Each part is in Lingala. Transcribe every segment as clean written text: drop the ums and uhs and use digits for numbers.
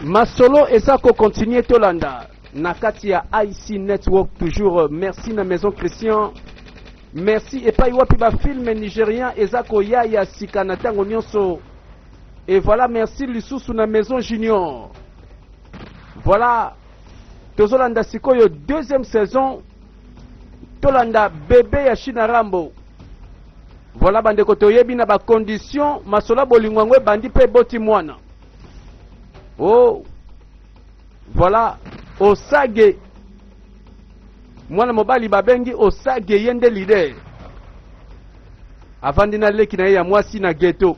Masolo ezako continuer tolanda nakati ya IC Network toujours. Merci na Maison Christian, merci epai wapi ba film nigérien ezako ya sika na tango nyonso. Et voilà, merci lisusu na Maison Junior. Voilà, tozolanda sikoyo deuxième saison tolanda bébé ya China Rambo. Voilà bandeko toyebi na ba condition Masolo bolingwangwe bandi pe boti mwana. Oh, voilà, Osage. Mwana mobali babengi Osage yende leader. Avandina leki na ya mwasi na ghetto.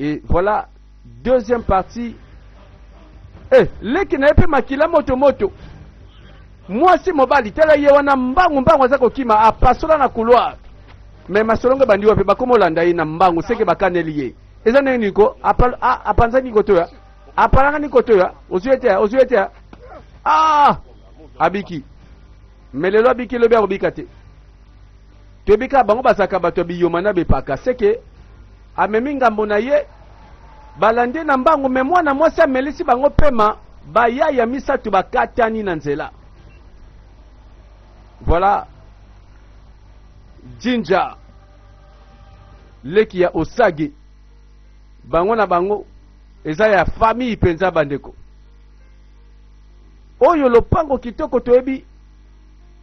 Et voilà, deuxième partie. Leki na epe makila moto. Mwasi mobali tela ye wana mbangu zako kima apasola na couloir. Mais masolongo bandi wapi bakomo landa ina mbangu seke bakaneli ye. Eza nini ko apanza ni kotoya apalanga ni kotoya ozuetea abiki melelo abiki lobi akobikate tobika bango basaka bato biyoma na bepaka seke amemi ngambo na ye balande na mbangu me mwana mwasi amelisi bango pema bayaya misatu bakatani na nzela. Voilà Jinja leki ya Osage bango na bango eza ya famille penza bandeko oyo lopango kitoko toyebi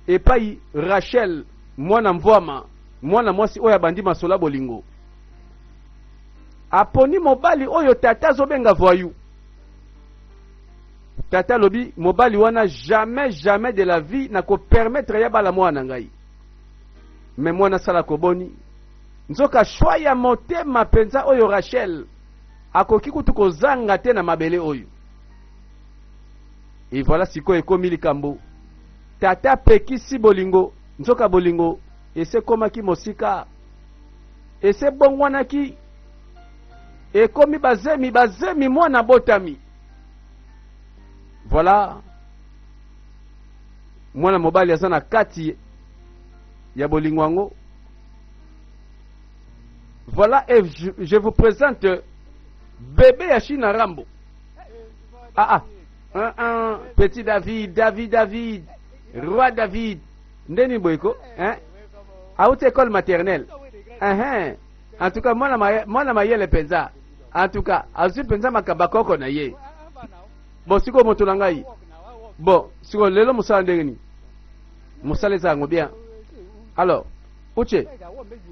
epai Rachel mwana mvwama mwana mwasi oyo bandi Masola bolingo aponi mobali oyo tata zobenga voyou. Tata lobi mobali wana jamais de la vie na ko permettre ya bala mwana ngai mais mwana sala koboni nzoka shwa ya motema penza oyo Rachel akoki kutu kozanga te na mabele oyo. Et voilà siko ekomi likambo tata pekisi bolingo nzoka bolingo ese komaki mosika ese bongwanaki ekomi bazemi mwana botami. Voilà mwana mobali azana kati ya bolingwango. Voilà, et je vous présente bébé ya China Rambo. Petit David, roi David. Ndeni boyko, hein? A haute école maternelle. En tout cas, moi mayele penza. En tout cas, azu penza makabakoko na ye. Bon, siko moto langai. Bon, siko lelo musala ndengeni. Musala zango bien. Alors, Uche,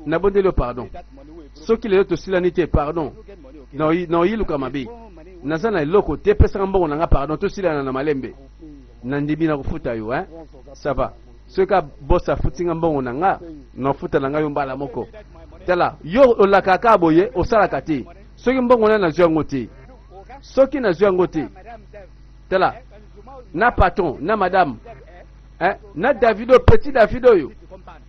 nabondelo pardon. Ce qui est aussi l'anité, pardon. Non, il ou kamabi. Nazana loko, te pesa mbongo nanga pardon, to sila na malembe. Nandibi na kufuta yo, hein? Ça va. Ce ka bossa futinga mbongo nanga, no futa nanga yo mbala moko. Tala, yo olakaka boye, osala kati. Ce qui mbongo na zwango te. Ce qui na zwango te. Tala. Na patron, na madame. Hein? Na Davido, petit Davido yo.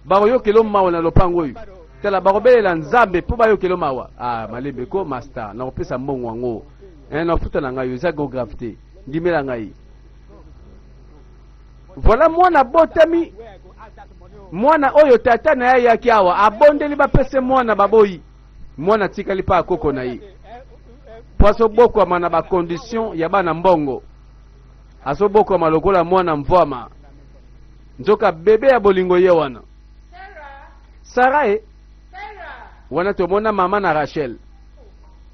Baro yo kelo mawa na lopango yo. Tela baro bele la nzambe po ba yo kelo mawa. Malebe ko master na opesa mbongo wango. Na futa na ngai za go gravité. Ndimela ngai. Voilà mwana botami. Mwana oyo tata na ya yaki awa abondeli ba pese mwana baboyi. Mwana tikali pa koko na yi. Poso boko mana ba condition ya bana mbongo. Aso boko malokola mwana mvwama. Nzoka bebe ya bolingo ye wana. Sarah wana tomona mama na Rachel.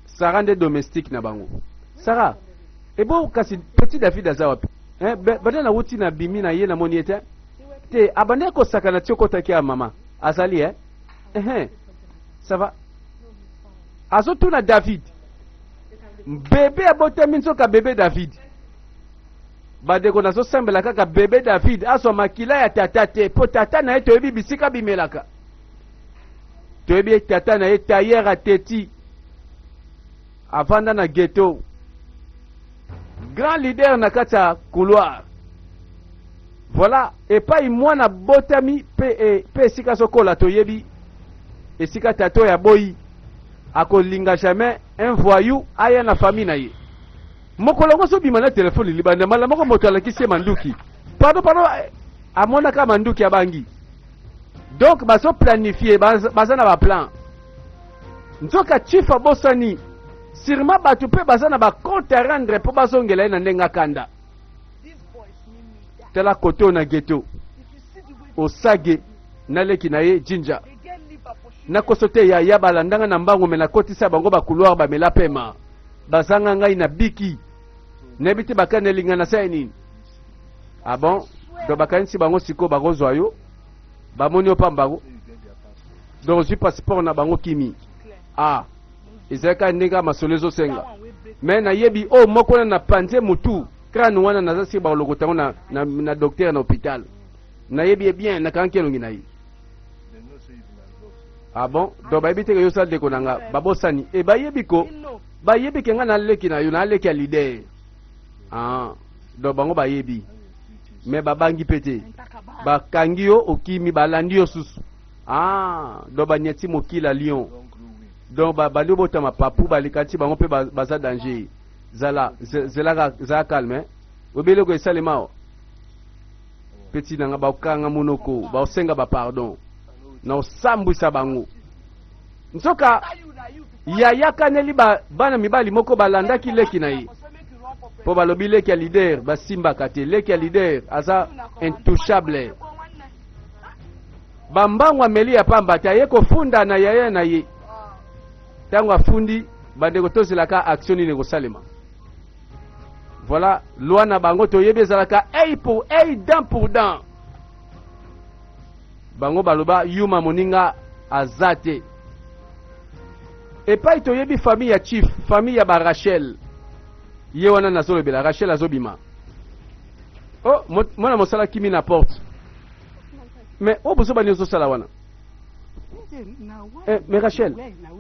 Sarah nde domestique na bango. Sarah ebo kasi petit David azawapi. Badana wuti na bimi na ye na moniete. Te abande ko sakana tioko takia mama. Azali ça va. Azotu na David. Bebe abote minzoka bebe David. Badeko nazo sembela kaka bebe David aso makila ya tata te po tata na ye toyebi bisika bimelaka. Toyebi tata na ye tayera teti avanda na ghetto. Grand leader na kata couloir. Voilà, et pas mwana botami pe esika sokola toyebi esika tato ya boyi akolinga jamais un voyou aya na famille na ye. Mokolongo so bima na telefone libanda mala moko moto alakisi manduki. Pardon amona ka manduki abangi. Donc baso planifier bazana ba plan. Nzoka chifa bosani sûrement bato pe baza na ba compte à rendre po bazongela na ndenga kanda tela koto na ghetto osage na leki na ye jinja na kosote ya balandanga na mbango me na kotisa bango ba couloir ba mela pema bazanga ngai na biki nebiti bakane linga na saini. Ah bon, do bakanisi bango siko bakozwa yo bamoni opambago donc je passeport na bango kimi. Ah, ezaka ndinga masolezo senga me na yebi o moko na panze mutu crâne wana naza si ba lokotango na docteur na hôpital na yebi bien na kankelo ngina yi. Ah bon, do bayebi te yo sal de konanga babosani e bayebi ko bayebi ke nga na leki na yo na leki ya leader. Ah, do bango bayebi me babangi pete bakangi yo okimi balandi yo susu. Ah, do banyeti mokila lion donc bali botama papu balikati bango pe baza danger zela calme obele ko esalema petit nanga bakanga monoko baosenga ba pardon na osambwisa bango nsoka yaya kaneli bana mibali moko balandaki leki na ye po balobi leki ya leader basimbaka te leki ya leader aza intouchable bambango ameli ya pamba te aye kofunda na yaya na ye tango afundi bandeko tozelaka action nini kosalema. Voilà loi na bango toyebi ezalaka œil pour œil, dent pour dent. Bango baloba yuma moninga azate epai toyebi famille ya chief famille ya ba Rachel ye wana nazolobela Rachel azobima. Oh mwana mosala kimi na porte mais oboso bani ozosala wana. Mais Rachel,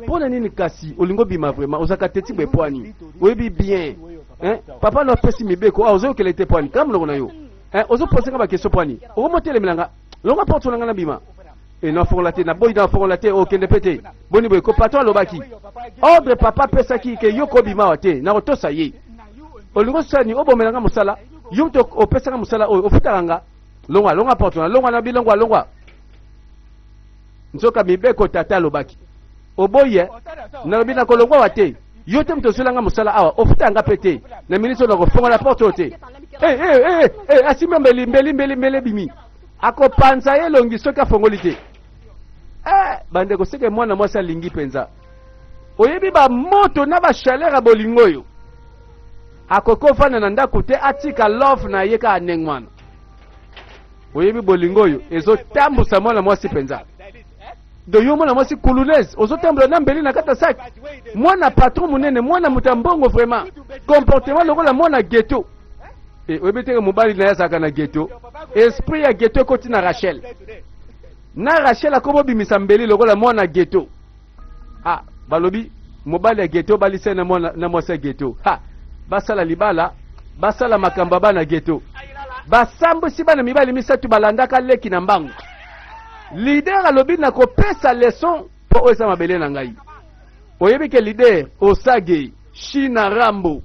pour nini kasi olingo bima vraiment ozaka teti be poani oyebi bien papa no pesi mibeko ozo kele te poani kam longo na yo ozo poser ba question poani o motele milanga longa porte longa na bima et non font la te na boy na font la te o kende pete boni boy ko patron lobaki ordre papa pesa ki ke yoko bima wate na otosa ye olingo sani obomelanga musala yumto opesa musala o futaranga longa porte longa na bilongwa longwa nzoka mibeko tata lobaki oboye na lobina kolongwa wate yote mtosolanga musala awa ofutanga pete na ministre na kofonga la porte ote asime mbeli bimi akopanza ye longi soka fongolite bande ko seke mwana mwasa lingi penza oyebi ba moto na ba chaleur bolingo yo akoko fana na ndako te atika love na yeka anengwana oyebi bolingo yo ezo tambusa mwana mwasi penza do yo mwana mwasi kulunes ozo tambula na mbeli na kata sak mwana patron munene mwana mutambongo vraiment comportement lokola mwana ghetto oyebiteke mobali na yasaka na ghetto esprit ya ghetto koti na Rachel akobo bimisa mbeli lokola mwana ghetto. Ah balobi mobali ya ghetto balise na mwasa ghetto basala libala basala makamba bana ghetto basambusi bana mibali misatu balandaka leki na mbangu leader alobi na kopesa leçon po oesa mabele na ngai oyebi ke leader osage shina rambo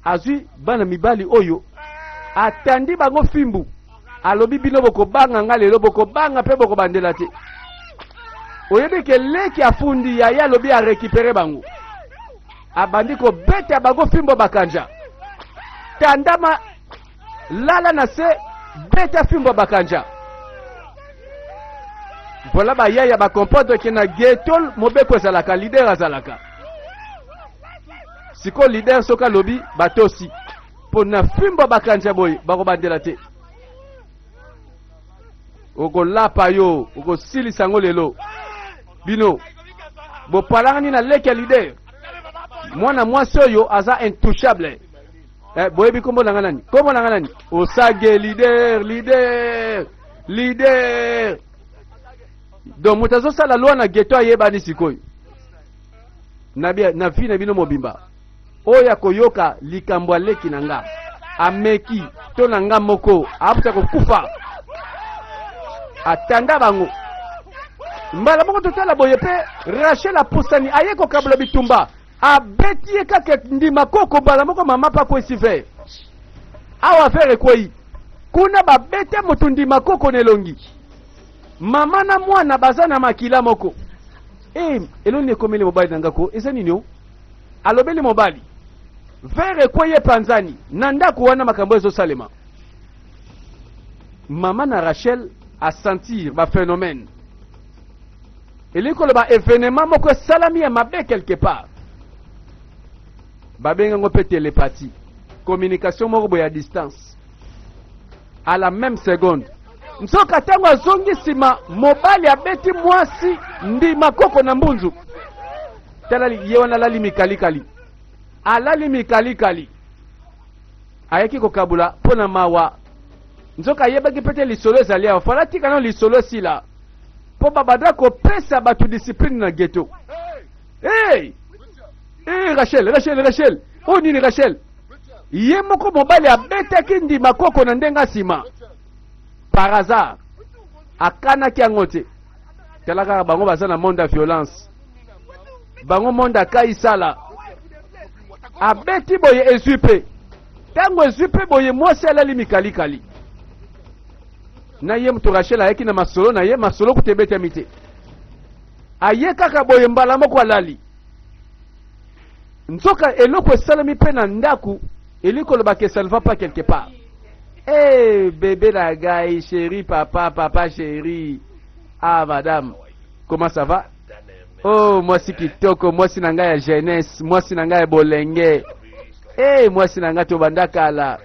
azwi bana mibali oyo atandi bango fimbu alobi bino bokobanga nga lelo bokobanga pe bokobandela te oyebi ke leki afundi yaya alobi a récupérer bango abandi kobeta bango fimbo bakanja tandama lala na se beta fimbo bakanja. Voilà ba yaya ba comporte ke na ghetto mobeko ezalaka leader azalaka siko leader soka lobi batosi po na fimbo bakanja boy bakobandela te oko lapa yo oko silisa ngo lelo bino bopalangani na leki ya leader mwana mwasi oyo aza intouchable boyebi kombo nanga nani osage leader donc mutazo sala loi na ghetto ayebani sikoyo na vi na bino mobimba oya koyoka likambo leki nanga ameki to nanga moko aputa kokufa atanda bango mbala moko totala boye pe Rachel apusani aye ko kabla bitumba abeti kaka ndima koko bala moko mama pa ko sife awa fere koi kuna babete mutundi makoko nelongi mama na mwana bazana makila moko eloni ekomele mobali nanga ko eza nini alobeli mobali vere kweye panzani na ndako wana makambo ezosalema. Maman na Rachel a sentir ba phénomène. Eliko le ba événement moko salami ya mabe quelque part. Babenga ngo pe télépathie. Communication moko boya distance. À la même seconde. Nsoka tango azongi sima mobali abeti mwasi ndi makoko na mbunzu. Talali yewana lali mikalikali. Alali mikalikali. Ayaki kokabula pona mawa. Nzoka yebaki pete lisolo ezali awa. Fala tika no lisolo sila. Po babada ko pesa batu discipline na ghetto. Hey! Hey Rachel. Oh nini Rachel? Ye moko mobali abetaki ndi makoko na ndenga sima. Par hasard. Akana ki angote. Talaka bango baza na monde ya violence. Bango monde akaisala. Abeti boye ezupe. Tango ezupe boye mwasi alali mikalikali. Na ye mtu Rachel ayeki na masolo na ye masolo kutebete mite. Aye kaka boye mbala moko alali. Nzoka eloko salami pe na ndaku eliko loba que ça ne va pas quelque part. Eh bébé la gaille chérie papa chérie. Ah madame, comment ça va? Oh moi si kitoko, moi si nanga ya jeunesse, moi si nanga ya bolenge. Eh moi si nanga to bandaka la.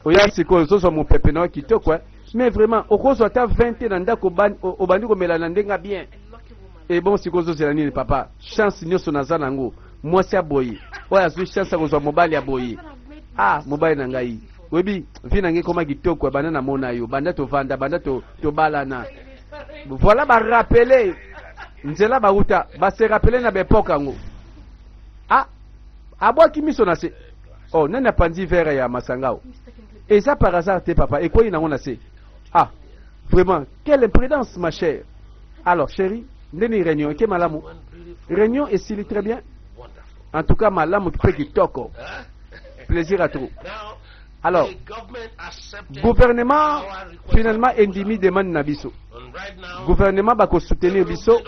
Oya siko zo mon pepe no kitoko. Mais vraiment, au cause ta 20 na ndako obandi ko melana ndenga bien. Et bon siko zo c'est la nini papa. Chance nyoso nazana ngo. Moi si aboyi. Oya zo chance ko zo mobali aboyi. Ah mobali na ngai. Webi vina nge koma kitoko banda na mona yo. Banda to vanda, banda to balana. Voilà ba rappeler. Nzela ba uta, ba se rappeler na bepoka ngo. Ah abo kimiso na se. Oh nana pandi verre ya masangao. Et ça par hasard te papa. Et quoi il na se? Ah vraiment quelle imprudence ma chère. Alors chérie, ndeni réunion et que malamu. Réunion est si très bien. En tout cas malamu qui toko. Plaisir à tout. Alors, gouvernement finalement endimi demande na biso. Gouvernement va soutenir biso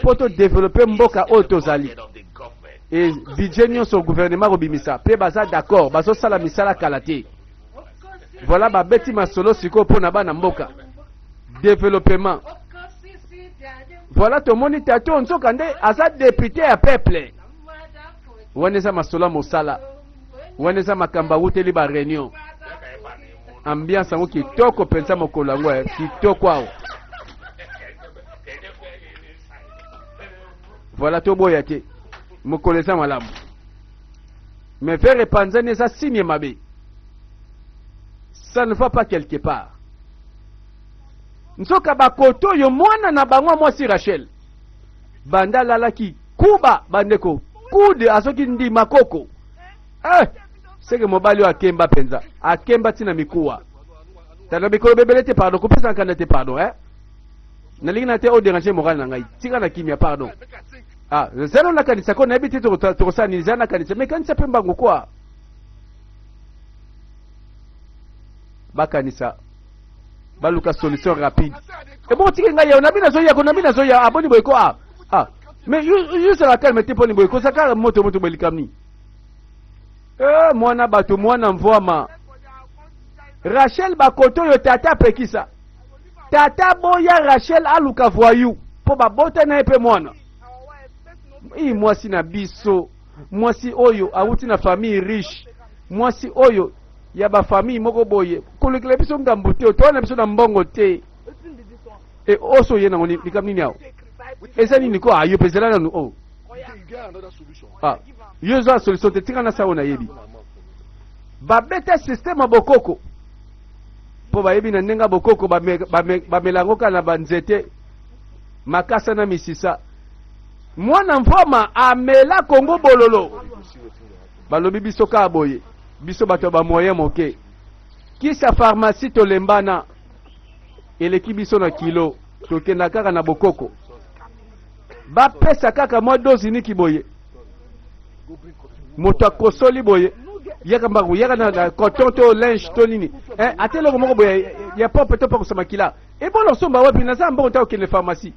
pour développer mboka otozali. Et budget sur gouvernement robimisa. Pe baza d'accord, bazo sala misala kalate. Voilà ba beti masolo siko pona bana mboka. Développement. Voilà to moni tato nzoka nde aza député ya peuple. Waneza masolo mosala. Waneza makamba wuteli ba réunion. Ambiance ngo kitoko pensa mokolo ngo kitoko ao. Voilà to boya te. Mokolo za malamu. Mais faire panzane ça signe mabe. Ça ne va pas quelque part. Nsoka bakoto yo mwana na bangwa mwasi Rachel. Banda lalaki kuba bandeko. Kude asoki ndi makoko. C'est que mobali wa kemba penza. Akemba tina mikuwa. Tana mikolo bebelete pardon. Kupesa nkanda pardon nalingi na te o déranger moral na ngai. Tika na kimia pardon. Ah, zelo na kanisa ko na ebiti to sani zana kanisa. Mais kanisa pemba ngokwa. Bakanisa. Baluka solution rapide. Et bon tika ngai ya na bina zoya aboni boyko mais you se la calme te poni boyko saka moto belikamni. Mwana bato mwana mvoma. Rachel bakoto yo tata pekisa. Tata boya Rachel aluka voyou. Po babota na epe mwana. Mwasi na biso. Mwasi oyo awuti na famille riche. Mwasi oyo ya ba famille moko boye. Kolekele biso ngambute o to na biso na mbongo te. E oso ye na ngoni likamni nyao. Eza nini ko ayo pezela na no. Yo zo solution te tika na sawo na yebi. Ba beta système bokoko. Po ba yebi na ndenga bokoko ba melango kana banzete. Makasa na misisa. Mwana mvoma amela Kongo bololo. Balobi biso ka boye. Biso bato ba moyen moke. Kisa pharmacie to lembana. Eleki biso na kilo. Tokenda kaka na bokoko. Ba pesa kaka mo dozi niki boye. Moto akosoli boye. Yaka mbagu yaka na coton to linge to nini. Atelo moko boye ya pop to poko makila. E bon somba wapi na zamba onta okene pharmacie.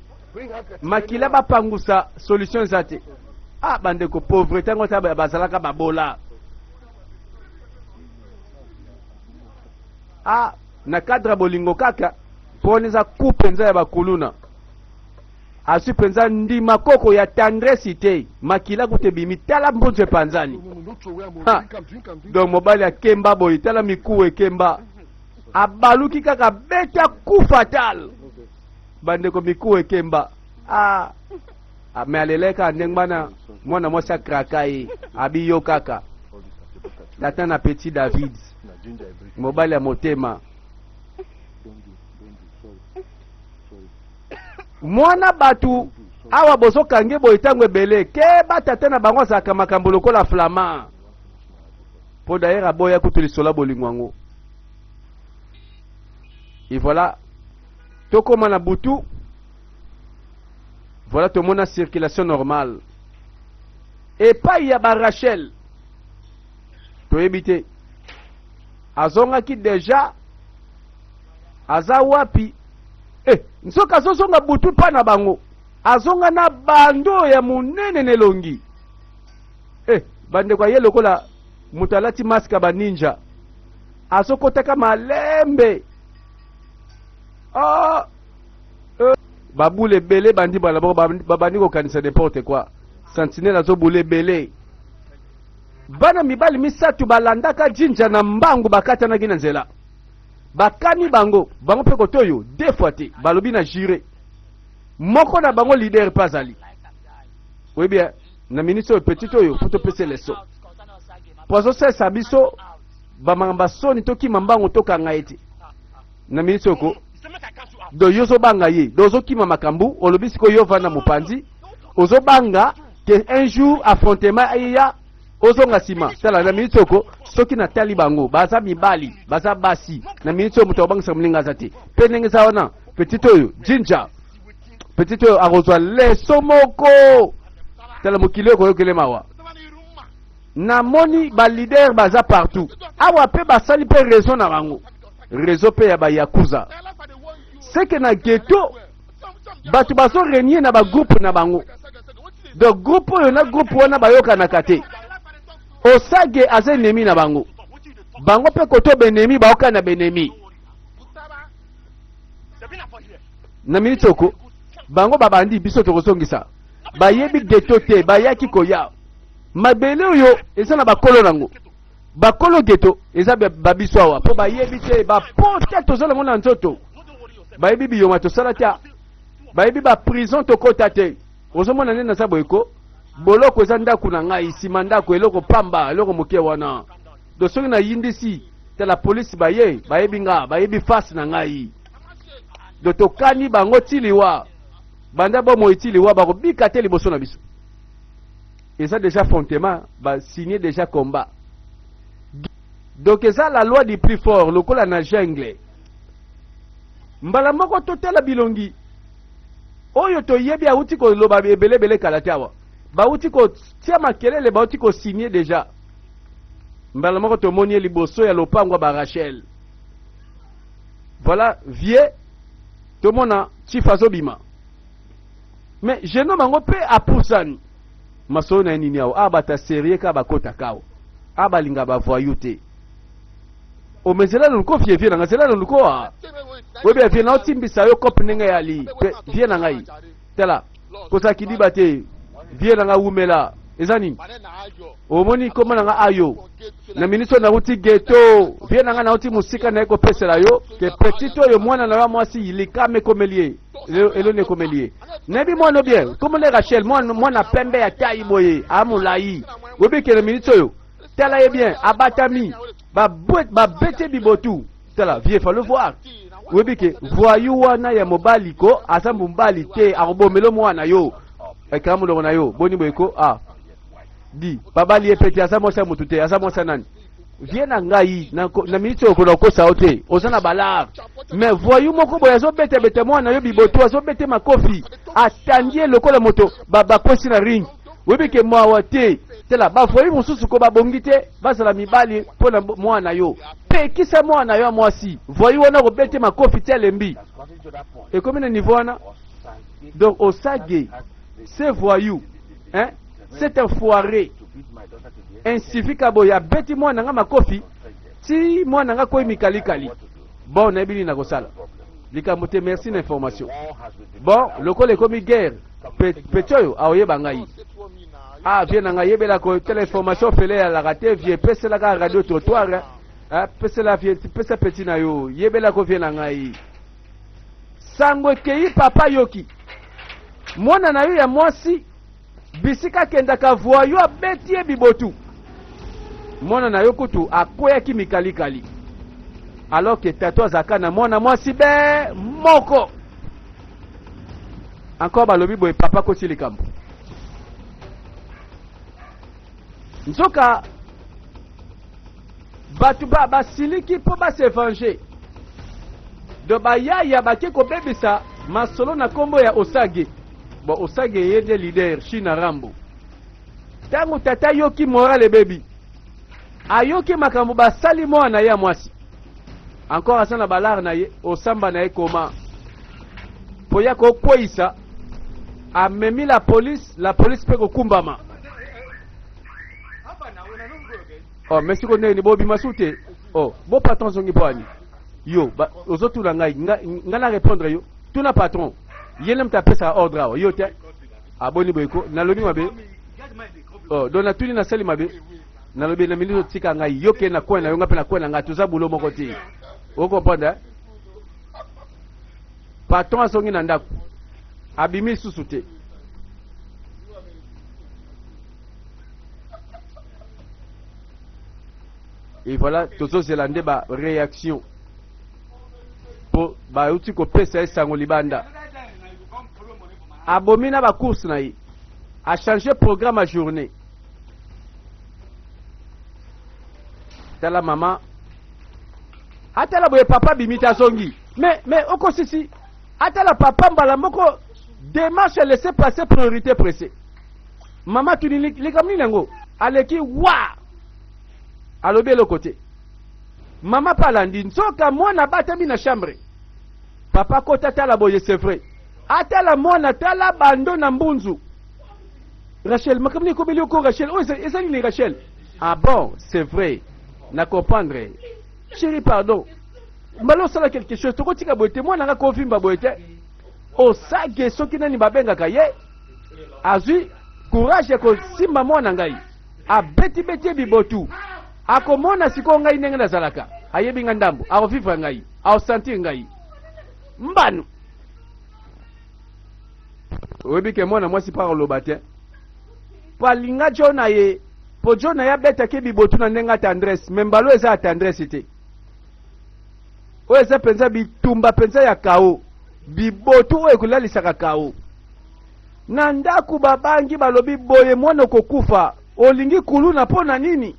Makila ba pangusa solution zate. Ah, bandeko pauvreté ngota bazalaka babola. Ah, na cadre bolingo kaka poneza kupenza ya bakuluna. Asu penza ndima koko ya tendresse te makila kutebimi tala mbonje panzani. Donc mobali ya kemba boy tala miku kemba. Abaluki kaka beta coup fatal. Bandeko miku kemba. Ah, me aleleka ndengana mwana mwasa krakai abiyo kaka. Latana petit David. Mobali ya motema. Mwana batu awa bozo kange boy tango ebele ke batata na bango saka makambo lokola flama. Po d'ailleurs aboya kutulisola bolingwango. Et voilà, tokoma na butu. Voilà tout le monde a circulation normale. Et pas il y a Rachel. To éviter. Azonga ki déjà. Azawapi. Nsoka sosonga butu pa na bango. Azonga na bando ya munene nelongi. Bande kwa ye lokola mutalati maska ba ninja. Azokotaka malembe. Ah. Baboule belé bandi bala babandi ko kanisa n'importe quoi. Sentinelle azo boule belé. Bana mibali misatu balandaka jinja na mbangu bakata na gina nzela. Bakani bango pe kotoyo deux fois te balobi na jure. Moko na bango leader pazali. Oui bien, na ministre petit oyo faut te passer les sons. Pozo se sabiso bamamba soni toki mambango toka ngaiti. Na ministre ko do yozo banga ye dozo kima makambu olobi siko yo vana mupanzi ozo banga que un jour affrontement aya ozo ngasima tala na mitoko soki na tali bango baza mibali baza basi na mitoko muto banga samlinga zati penenge zaona petit oyo jinja petit oyo arozwa leso moko tala mokile ko yokele mawa na moni ba leader baza partout awa pe basali pe raison na bango réseau pe ya ba yakuza. C'est que na ghetto batu baso renier na ba groupe na bango. Donc groupe yo na groupe wana bayoka na kate. Osage aze nemi na bango. Bango pe koto benemi baoka na benemi. Na minitoko bango babandi biso tokosongisa. Bayebi ghetto te bayaki koya. Mabele yo eza na bakolo nango. Bakolo ghetto eza babiso awa po bayebi te ba pote tozola ngona nzoto. Bayebi biyoma tosala tia. Bayebi ba prison tokota te. Ozomona nene na saboyeko. Boloko eza ndaku na ngai sima ndako eloko pamba eloko moke wana. Do soki na yindisi te la police bayebi nga bayebi face na ngai. Do tokani bango tiliwa. Banda bo mo itiliwa bako bika te liboso na biso. Eza déjà fondement ba signer déjà combat. Donc eza la loi du plus fort lokola na jungle. Mbala moko totela bilongi oyo toyebi auti ko loba ebele kala tawa ba uti ko tia makelele ba uti ko signer déjà mbala moko to moni liboso ya lopango ba Rachel. Voilà vie to mona chifazo bima mais je no mango pe apusani maso na nini yao abata serie ka bakota kao abalinga ba voyouté o mezela nuko fie na ngasela nuko wa webe fie na otimbisa yo kopi nenga yali vie na ngai tela kosa kidiba te vie na nga umela ezani o moni koma na nga ayo na ministre na uti ghetto vie na nga na uti musika na eko pesela yo ke petit oyo mwana na mwasi ilikame komelie elone komelie nebi mwana bien comme le Rachel mwana pembe ya tai boye amulai webe ke na ministre yo tela ye bien abatami ba bete bibotu tela vie faut le voir webi ke voyou wana ya mobali ko asambu mbali te akobomelo mwana yo ekamulo na yo boni boyeko di babali epeti asamosa mutu te asamosa nani vie na ngai na minute okolo kosa ote osana balar mais voyou moko boya zo bete mwana yo bibotu azo bete makofi atandie lokola moto bakosi na ring webi ke mwa te tela ba foyi mususu ko babongi te basala mibali pona mwana yo pe kisa mwana yo mwasi voyi wana ko bete makofi telembi et comme na niveau wana donc osage c'est voyou hein cet enfoiré ainsi kaboya beti mwana nga makofi ti mwana nga koyi mikalikali bon na bili na kosala likambo te. Merci l'information. Bon lokola ekomi guerre petioyo aoyeba ngai vie na ngai yebela ko telle information fele ya la raté vie pesela ka radio trottoir pesela vie pesa petit na yo yebela ko vie na ngai sangwe kei papa yoki mwana na yo ya mwasi bisika kenda ka voyo abetie bibotu mwana na yo kutu akoyaki mikalikali alors que tato azaka na mwana mwasi be moko encore balobi boye papa koti likambo nzoka batu basiliki mpo base venger do bayaya bake kobebisa masolo na kombo ya Osage. Bon Osage ye de leader China Rambo tango tata yoki morale bebi ayoki makambo basali mwana ya mwasi encore asana balar na ye osamba na ye koma po ya kokwisa amemi la police pe kokumbama. Oh merci ko ni bobi masute oh bo patron zongi bwani yo ozotula ngai ngana répondre yo tuna patron yele mtapesa ordre awa yo te aboni boyko nalobi mabe oh dona tuli na sali mabe nalobi na minute tika ngai yoke na kwena yo ngape na kwena ngai tuza bulo moko te o comprendre patron azongi na ndako abimi susu te. Et voilà, tous ces landais ba réaction pour ba uti ko pesa sango libanda abomina ba course na yi a changer programme à journée tala maman atala boye papa bimita songi mais oko sisi atala papa mbala moko démarche laisser passer priorité pressée maman tu ni likamni nango aleki wa alobi le côté mama palandi nzoka mwana batami na chambre papa kota tala boye c'est vrai atala mwana tala bando na mbunzu Rachel makamni ko beli ko Rachel oh ezali ni Rachel ah bon c'est vrai na comprendre chérie pardon malo sala quelque chose to kotika boye mwana nga ko vimba boye te Osage soki nani babenga kaye azui courage ko simba mwana ngai abeti beti bibotu akomona siko ngai ndenge nazalaka ayebi nga ndambo akofivra ngai aosentir ngai mbanu oyebi ke mwana mwasi pa koloba te palinga jona ye po jona ya betaki bibotu na ndenge tendresse me mbalo eza ya tendresse te oyo eza mpenza bitumba mpenza ya kao bibotu oyo ekolalisaka kao na ndako babangi balobi boye mwana okokufa olingi kuluna mpo na nini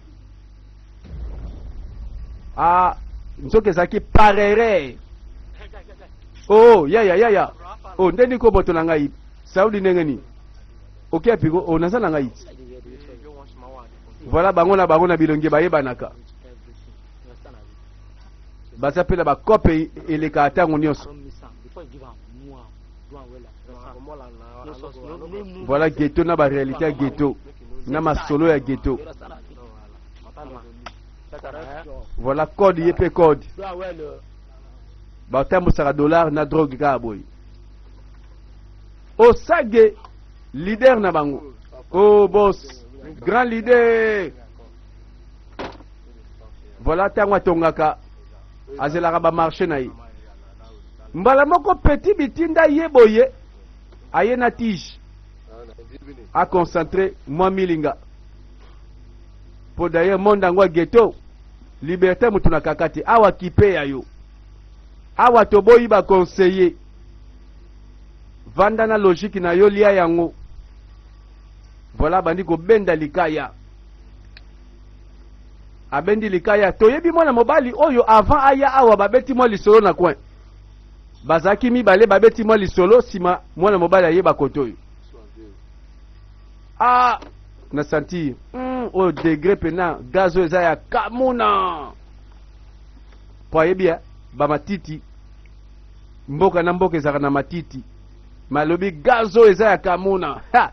ah nzoke zaki parere oh ya oh ndeni ko boto na ngai saudi nengeni ok apiko oh naza na ngai voilà bango na bilongi bayebanaka basapela bakope eleka atango nyonso voilà ghetto na ba réalité ya ghetto na masolo ya ghetto. Voilà code yep code batambo saka dollar na drogue ka boy Osage leader na bango oh boss grand leader voilà tango tongaka azelaka ba marché na yi mbala moko petit bitinda yeboye aye na tige a concentré moi milinga pour d'ailleurs monde ngwa ghetto liberté mutu na kakati awa kipe ya yo awa toboyi ba conseiller vanda na logique na yo lia yango voilà bandi ko benda likaya abendi likaya toyebi mwana mobali oyo avant aya awa babeti mo lisolo na coin bazaki mibale babeti mo lisolo sima mwana mobali ayeba kotoyo ah na sentir au degré pena gazo eza ya kamuna po ayebia ba matiti mboka na mboka ezaka na matiti malobi gazo eza ya kamuna ha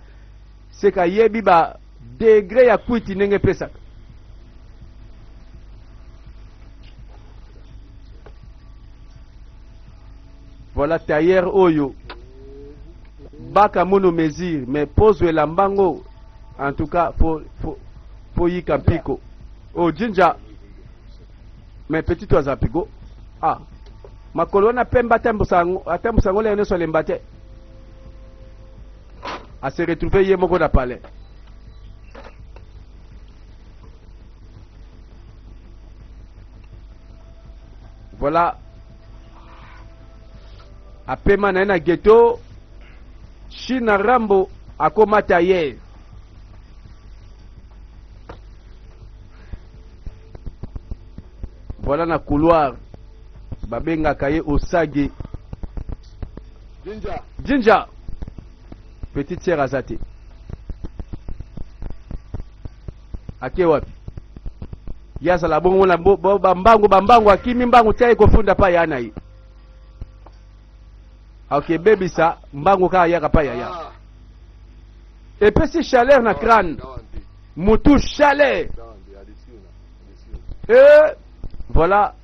c'est ka yebi ba degré ya kwiti nenge pesa. Voilà tailleur oyo baka mono mesure mais pose la mbango en tout cas faut y campiko. Oh jinja mais petit oiseau pigo. Ah makolo na pemba tembo sango le ne so le mbate a se retrouver yé moko na palais. Voilà apema na ghetto China Rambo akomata ye. Voilà na couloir babenga kaye Osage Jinja petite sœur azate ake wapi yasa la bongo na bambango akimi mbango taye kofunda pa yana yi. Ok baby ça mbango ka yaka pa ya. Et puis si chaleur na crâne mutu chaleur. Et voilà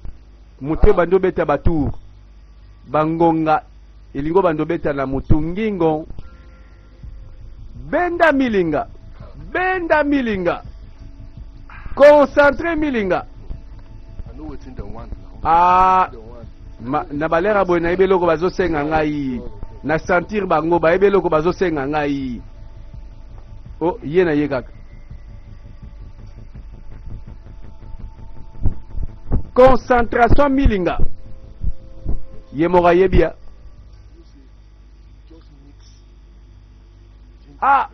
mutu bando beta batour bangonga ilingo bando beta na mutu ngingo benda milinga concentré milinga. Ah na balera boy na ebeloko bazo senga ngai na sentir bango ba ebeloko bazo senga ngai. Oh yena yekaka concentration milinga yemoga yebia. Ah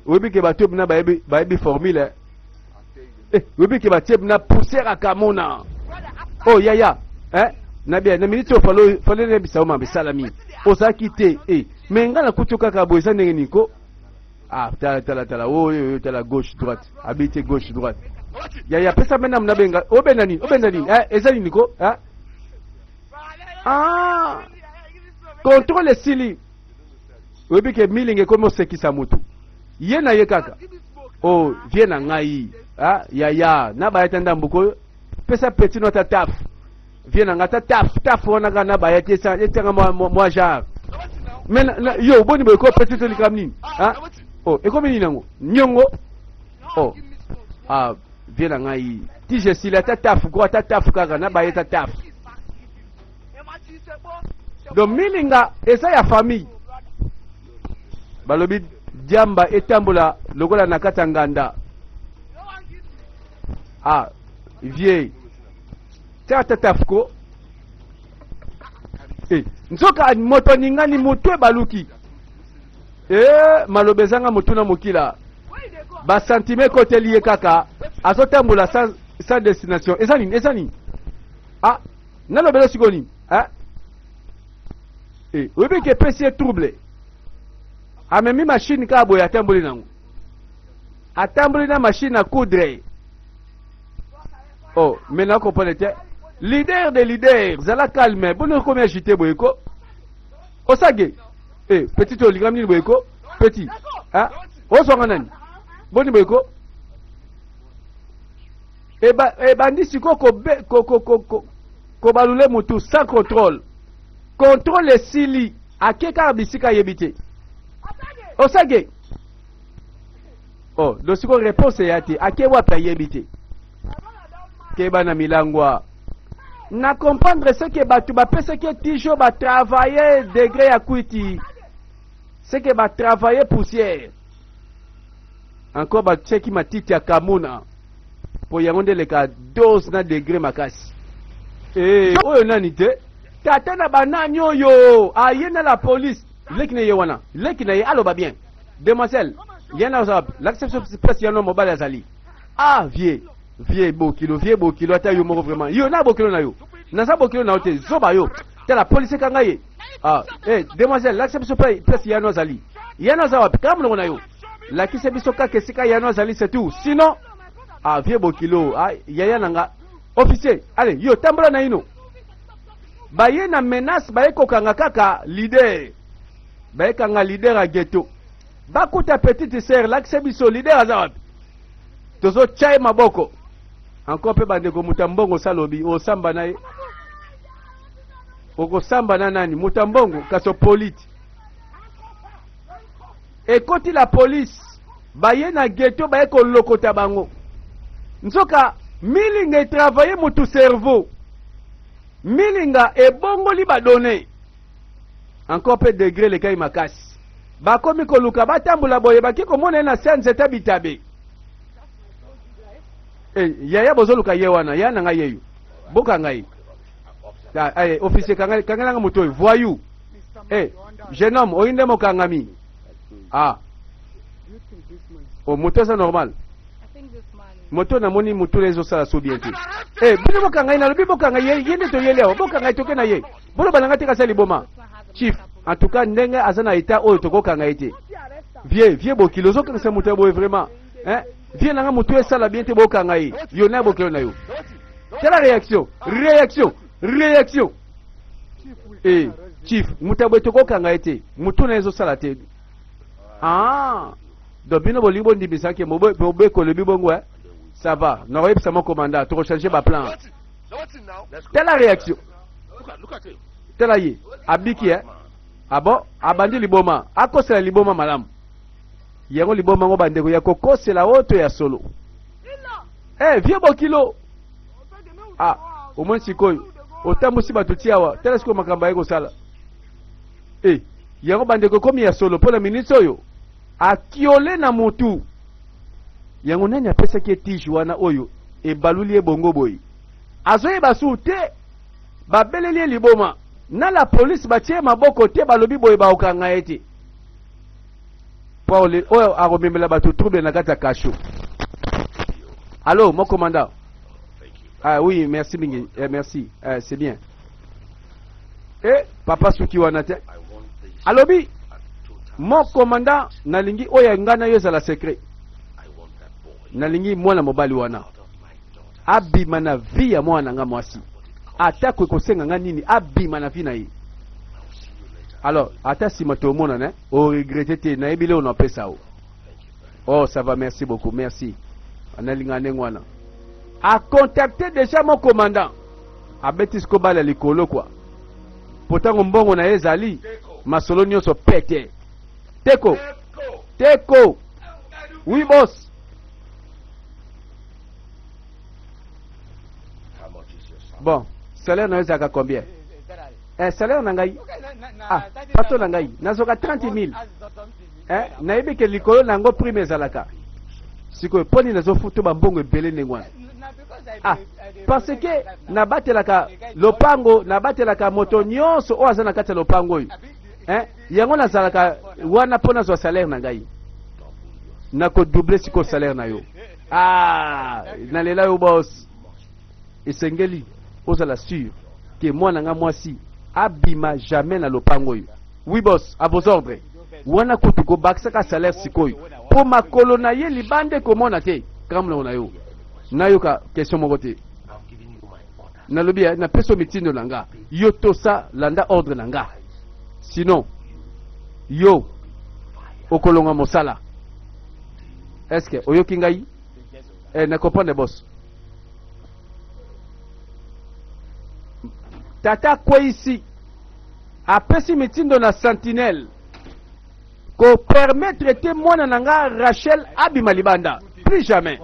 webi ke batop na baebi formule webi ke batep na poussière akamona. Oh yaya na bien na minute falo ne bisa ma bisalami osaki te menga na kutoka ka boisa ndenge niko. Ah tala oh tala gauche droite habite gauche droite yaya pesa mena mna benga obenda nini ezali niko contrôle sili webi ke milinge komo sekisa mutu yena ye kaka. Oh viena ngai yaya na ba yatanda mbuko pesa petit nota taf viena ngata taf wana kana ba yate sa etanga moi genre men yo boni boy ko petit to likam nini oh e komi nango nyongo. Oh viena ngai ti je sila taf ko taf kaka na ba yata taf do milinga esa ya famille balobi jamba etambola lokola na katanganda. Vie tata tafko nzoka moto ningani mutwe baluki malobezanga mutuna mukila ba sentime kote liye kaka azotambola sans destination ezani nalobelo sikoni webi ke pesi trouble amemi machine ka boya atamboli nango atamboli na machine à coudre. Oh maintenant comprenez leader de leaders zala calme bono komi agité boyeko osage petit oligam ni boyeko petit osonga nani boni boyeko bandi siko ko balule mutu sans contrôle sili akeka bisika yebite osage. Oh dosiko réponse yati ake wapa yebite keba na milangwa na comprendre ce que batu ba pese que tijo ba travailler degré ya kwiti ce que ba travailler poussière encore ba cheki matiti ya kamuna po yangonde le ka dose na degré makasi oyo nani te tata na banani oyo ayena la police lekine ye wana lekine ye aloba bien demoiselle yana zap l'acception spéciale mobile azali vie bokilo ata yo moko vraiment yo na bokilo na yo na sa bokilo na ote zoba yo te la police kanga ye demoiselle l'acception place yana azali yana zap kam na yo la kise biso ka kesika yana azali c'est tout sinon vie bokilo yaya nanga officier allez yo tambola na ino baye na menace baye kokanga kaka leader baye kanga leader a ghetto bakuta petite sœur l'accès biso leader aza wapi tozo chai maboko encore pe bandeko mutambongo salobi osamba na ye okosamba na nani mutambongo kaso politi ekoti la police baye na ghetto baye kolokota bango nzoka milinga travailler mutu cerveau milinga ebongoli badone encore pe degré le kai makasi bakomi koluka batambula boye baki komona na sense tabitabe yaya bozoluka ye wana ya nanga yeyu boka ngai officier kangana muto voyou jeune homme oinde mokangami moto c'est normal moto na moni mutu lezo sala so bien te bino boka ngai na lobi boka ngai yende to yele boka ngai toke na ye bolo balanga te ka sali boma chief en tout cas ndenge azana eta oyo tokoka ngai te vieux bokilo zo ka se mutu boye vraiment vieux nanga mutu esala bien te boka ngai yo na bokilo na yo c'est la réaction chief mutu boye tokoka ngai te mutu na ezo sala te donc bino bolibo ndibisa ke mobe ko lebi bongo ça va na royep sama commandant to changer ba plan telle la réaction telle yi abiki bon abandi liboma akosela liboma malamu yango liboma ngo bandeko ya kokosela oto ya solo vieux bokilo au moins sikoyo otambusi batutiawa telle siko makamba yeko sala yango bandeko komi ya solo pour la ministre oyo akiole na mutu yango nani apesa ke tishi wana oyo ebaluli ebongo boyi azoye basu te babeleli liboma na la police batie maboko te balobi boye baokanga ete Paul oyo akomemela bato trouble na kata kasho. Allô mon commandant. Oui merci mingi merci c'est bien. Papa suki wana te alobi mon commandant nalingi oya ngana yo za la secret nalingi mwana mobali wana abima na vie ya mwana nga mwasi atakwe kosenga nga nini abima na vie na ye. Alors ata si mato mona ne o regretter te na ebile on pesa o. Oh ça va merci beaucoup merci analinga nengwana a contacté déjà mon commandant abetis ko bala likolo quoi potango mbongo na ezali masolo nyonso pete teko oui boss. Bon salaire na ezaka combien? Salaire na ngai pato na ngai nazoka 30 000 nayebi ke likolo nango prime ezalaka sikoyo poni nazofutu bambongo ebele nengwana parce que nabatelaka lopango nabatelaka moto nyonso oyo aza na kati ya lopango oyo yango nazalaka wana mpo nazwa salaire na ngai nakodouble sikoyo salaire na yo nalela yo bos esengeli ozala sûr ke mwana nga mwasi abima jamais na lopango oyo. Oui boss à vos ordres wana kutu ko bakisaka salaire sikoyo po makolo na ye libande komona te kamla na yo nayoka question moko te nalobi na peso mitindo nanga yo tosa landa ordre nanga sinon yo okolonga mosala. Est-ce que oyoki ngai na comprendre boss tata kwa ici apesi mitindo na sentinelle ko permettre te mwana nanga Rachel abima libanda plus jamais.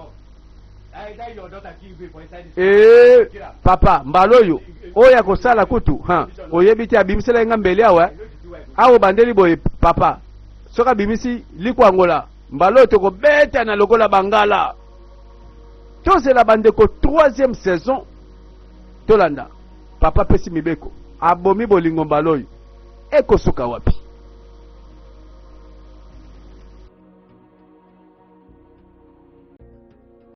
Papa mbaloyo oya kosala kutu oyebiti abimisela nga mbele awa awo bandeli boye papa soka bimisi likwangola mbaloyo toko beta na lokola bangala tozela bandeko 3e saison tolanda papa pesi mibeko abomi bolingo mbaloyo ekosuka wapi